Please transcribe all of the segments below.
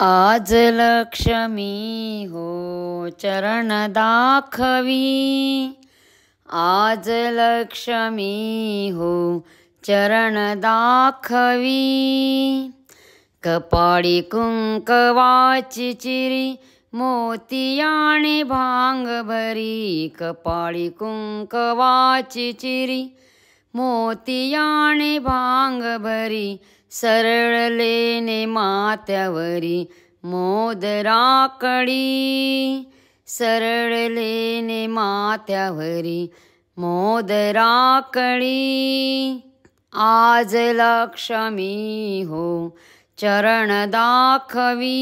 आज लक्ष्मी हो चरण दाखवी, आज लक्ष्मी हो चरण दाखवी। कपाळी कुंकवाची चिरी मोतियाने भांग भरी, कपाळी कुंकवाची चिरी मोतियाने भांग भरी। सरळलेने माथ्यावरी मोदराकडी, सरळलेने माथ्यावरी मोदराकडी। आज लक्ष्मी हो चरण दाखवी,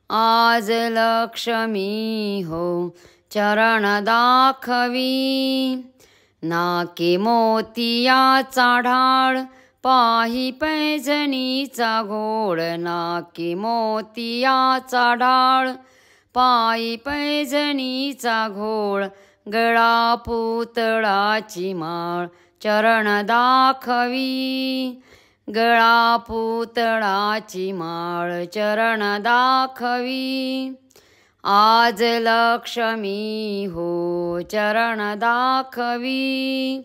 आज लक्ष्मी हो चरण दाखवी। नाकी मोतियाचा ढाळ पाही पैजणीचा घोळ, नाकी मोतियाचा ढाळ पायी पैजणीचा घोळ। गळा पुतळाची माळ चरण दाखवी, गळा पुतळाची माळ चरण दाखवी। आज लक्ष्मी हो चरण दाखवी।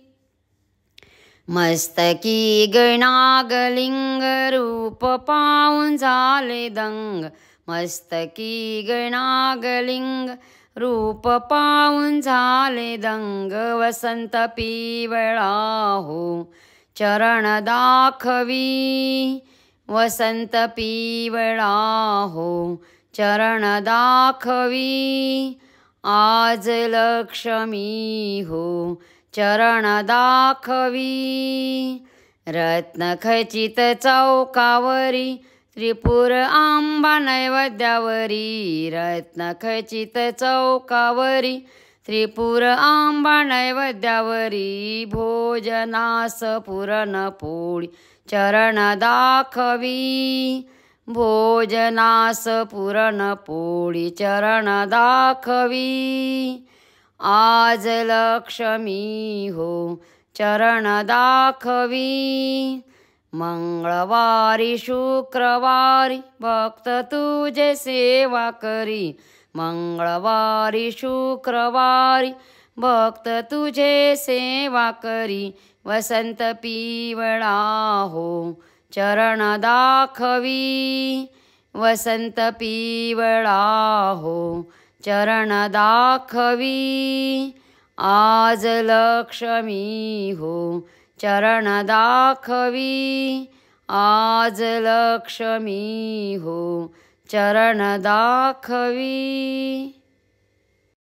मस्तकी गणागलिंग रूप पाहून झाले दंग, मस्तकी गणागलिंग रूप पाहून झाले दंग। वसंत पिवळा हो चरण दाखवी, वसंत पिवळा हो चरण दाखवी। आज लक्ष्मी हो चरण दाखवी। रत्नखचित चौकावरी त्रिपुर आंबा नैवेद्यावरी, रत्नखचित चौकावरी त्रिपुर आंबा नैवेद्यावरी। भोजनास पुरणपोळी चरण दाखवी, भोजनास पुरणपोळी चरण दाखवी। आज लक्ष्मी हो चरण दाखवी। मंगळवारी शुक्रवारी भक्त तुझे सेवा करी, मंगळवारी शुक्रवारी भक्त तुझे सेवा करी। वसंत पिवळा हो चरण दाखवी, वसंत पिवळा हो चरण दाखवी। आज लक्ष्मी हो चरण दाखवी, आज लक्ष्मी हो चरण दाखवी।